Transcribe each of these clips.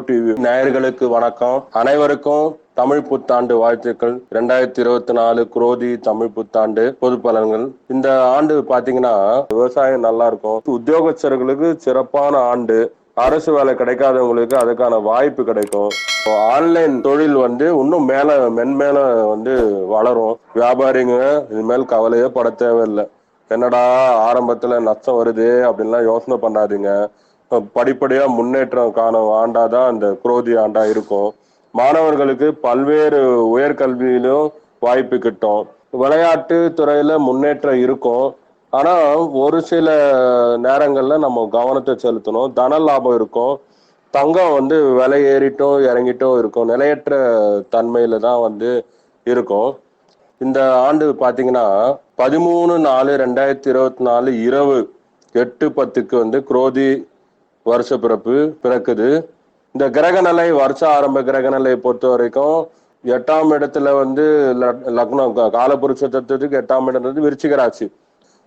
TV நேயர்களுக்கு வணக்கம். அனைவருக்கும் தமிழ் புத்தாண்டு வாழ்த்துக்கள். 2024 குரோதி தமிழ் புத்தாண்டு பொது பலன்கள். இந்த ஆண்டு பாத்தீங்கன்னா விவசாயம் நல்லா இருக்கும். உத்தியோகஸ்தர்களுக்கு சிறப்பான ஆண்டு. அரசு வேலை கிடைக்காதவங்களுக்கு அதுக்கான வாய்ப்பு கிடைக்கும். ஆன்லைன் தொழில் இன்னும் மென்மேல வளரும். வியாபாரிங்க இனிமேல் கவலையே பட தேவையில்லை. என்னடா ஆரம்பத்துல நஷ்டம் வருது அப்படின்லாம் யோசனை பண்ணாதீங்க. படிப்படியா முன்னேற்றம் காணும் ஆண்டாதான் அந்த குரோதி ஆண்டா இருக்கும். மாணவர்களுக்கு பல்வேறு உயர்கல்வியிலும் வாய்ப்பு கிட்டும். விளையாட்டு துறையில முன்னேற்றம் இருக்கும். ஆனா ஒரு சில நேரங்கள்ல நம்ம கவனத்தை செலுத்தணும். தன லாபம் இருக்கும். தங்கம் விலை ஏறிட்டும் இறங்கிட்டும் இருக்கும். நிலையற்ற தன்மையில தான் இருக்கும். இந்த ஆண்டு பாத்தீங்கன்னா 13/4/2024 இரவு 8:10 குரோதி வருஷ பிறக்குது. இந்த கிரகநிலை வருஷ ஆரம்ப கிரகநிலையை பொறுத்த வரைக்கும் 8ஆம் இடத்துல லக்னம் காலபுருஷ தத்துவத்துக்கு 8ஆம் இடம் விருச்சிக ராசி.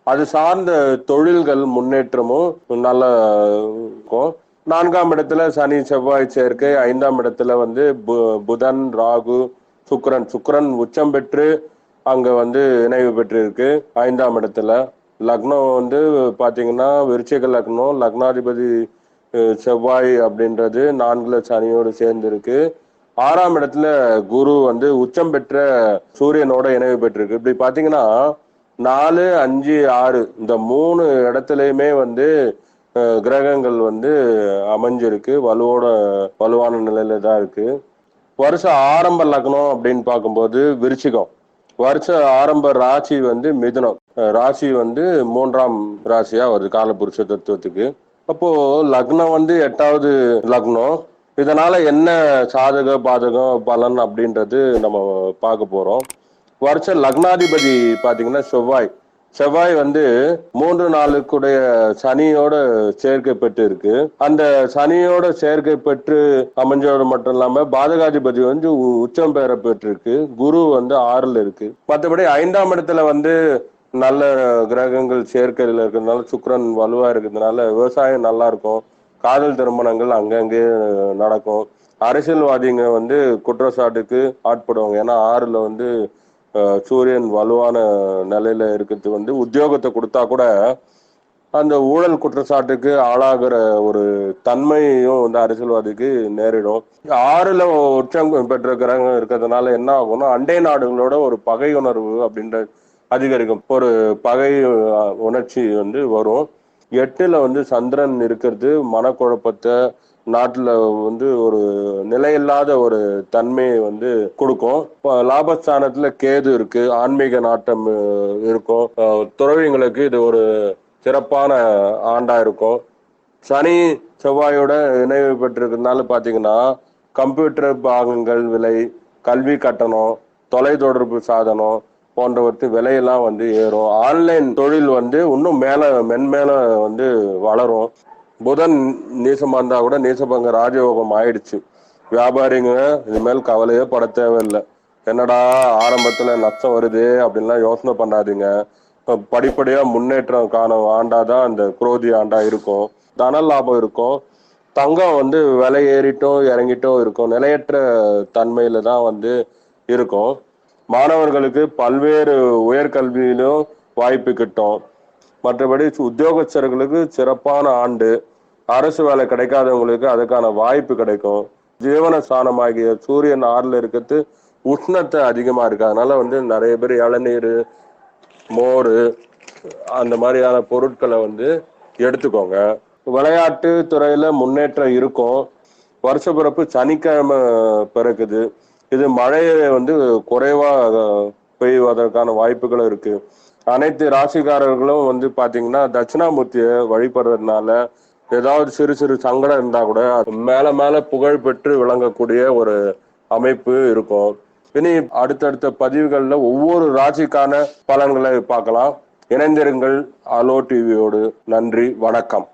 அது சார்ந்த தொழில்கள் முன்னேற்றமும் நல்லா இருக்கும். 4ஆம் இடத்துல சனி செவ்வாய் சேர்க்கை. 5ஆம் இடத்துல புதன் ராகு சுக்கிரன் உச்சம் பெற்று அங்க இணைவு பெற்று இருக்கு. 5ஆம் இடத்துல லக்னம் பாத்தீங்கன்னா விருச்சிக லக்னம். லக்னாதிபதி செவ்வாய் அப்படின்றது 4ல சனியோடு சேர்ந்து இருக்கு. 6ஆம் இடத்துல குரு உச்சம் பெற்ற சூரியனோட இணைவு பெற்றிருக்கு. இப்படி பாத்தீங்கன்னா 4, 5, 6 இந்த 3 இடத்துலயுமே கிரகங்கள் அமைஞ்சிருக்கு. வலுவான நிலையில தான் இருக்கு. வருஷ ஆரம்ப லக்னம் அப்படின்னு பார்க்கும்போது விருச்சிகம். வருஷ ஆரம்ப ராசி மிதுனம். ராசி 3ஆம் ராசியா வருது காலபுருஷ தத்துவத்துக்கு. அப்போ லக்னம் 8வது லக்னம். இதனால என்ன சாதக பாதகம் பலன் அப்படின்றது நம்ம பார்க்க போறோம். வருஷ லக்னாதிபதி பாத்தீங்கன்னா செவ்வாய் 3-4 சனியோட சேர்க்கை பெற்று இருக்கு. அந்த சனியோட சேர்க்கை பெற்று அமைஞ்சோடு மட்டும் இல்லாம பாதகாதிபதி உச்சம் பெற பெற்றிருக்கு. குரு 6ல இருக்கு. மற்றபடி 5ஆம் இடத்துல நல்ல கிரகங்கள் சேர்க்கையில இருக்கிறதுனால சுக்கிரன் வலுவா இருக்கிறதுனால விவசாயம் நல்லா இருக்கும். காதல் திருமணங்கள் அங்கங்கே நடக்கும். அரசியல்வாதிங்க குற்றச்சாட்டுக்கு ஆட்படுவாங்க. ஏன்னா 6ல சூரியன் வலுவான நிலையில இருக்கிறது உத்தியோகத்தை கொடுத்தா கூட அந்த ஊழல் குற்றச்சாட்டுக்கு ஆளாகிற ஒரு தன்மையும் அரசியல்வாதிக்கு நேரிடும். 6ல உச்சம் பெற்ற கிரகம் இருக்கிறதுனால என்ன ஆகும்னா அண்டை நாடுகளோட ஒரு பகை உணர்வு அப்படின்ற அதிகரிக்கும். ஒரு பகை உணர்ச்சி வரும். 8ல சந்திரன் இருக்கிறது மனக்குழப்பத்தை, நாட்டுல ஒரு நிலையில்லாத ஒரு தன்மையை கொடுக்கும். லாபஸ்தானத்துல கேது இருக்கு. ஆன்மீக நாட்டம் இருக்கும். துறவிங்களுக்கு இது ஒரு சிறப்பான ஆண்டா இருக்கும். சனி செவ்வாயோட இணைவு பெற்றிருக்கிறதுனால பாத்தீங்கன்னா கம்ப்யூட்டர் பாகங்கள் விலை, கல்வி கட்டணம், தொலைத்தொடர்பு சாதனம் போன்றவற்று விலையெல்லாம் ஏறும். ஆன்லைன் தொழில் இன்னும் மென்மேல வளரும். புதன் நீசமா இருந்தா கூட நீசபங்க ராஜயோகம் ஆயிடுச்சு. வியாபாரிங்க இனிமேல் கவலையே பட தேவையில்லை. என்னடா ஆரம்பத்துல நஷ்டம் வருது அப்படின்லாம் யோசனை பண்ணாதீங்க. படிப்படியா முன்னேற்றம் காணும் ஆண்டாதான் அந்த குரோதி ஆண்டா இருக்கும். தன லாபம் இருக்கும். தங்கம் விலை ஏறிட்டும் இறங்கிட்டும் இருக்கும். நிலையற்ற தன்மையில தான் இருக்கும். மாணவர்களுக்கு பல்வேறு உயர்கல்வியிலும் வாய்ப்பு கிட்டும். மற்றபடி உத்தியோகஸ்தர்களுக்கு சிறப்பான ஆண்டு. அரசு வேலை கிடைக்காதவங்களுக்கு அதுக்கான வாய்ப்பு கிடைக்கும். ஜீவன ஸ்தானமாகிய சூரியன் 6ல இருக்கிறது உஷ்ணத்தை அதிகமா இருக்கு. அதனால நிறைய பேர் இளநீர், மோர் அந்த மாதிரியான பொருட்களை எடுத்துக்கோங்க. விளையாட்டு துறையில முன்னேற்றம் இருக்கும். வருஷ பிறப்பு சனிக்கிழமை பிறக்குது. இது மழையை குறைவா பெய்வதற்கான வாய்ப்புகளும் இருக்கு. அனைத்து ராசிக்காரர்களும் பாத்தீங்கன்னா தட்சிணாமூர்த்தியை வழிபடுறதுனால ஏதாவது சிறு சிறு சங்கடம் இருந்தா கூட மேல புகழ் பெற்று விளங்கக்கூடிய ஒரு அமைப்பு இருக்கும். இனி அடுத்தடுத்த பதிவுகள்ல ஒவ்வொரு ராசிக்கான பலன்களை பார்க்கலாம். இணைந்திருங்கள் அலோ டிவியோடு. நன்றி, வணக்கம்.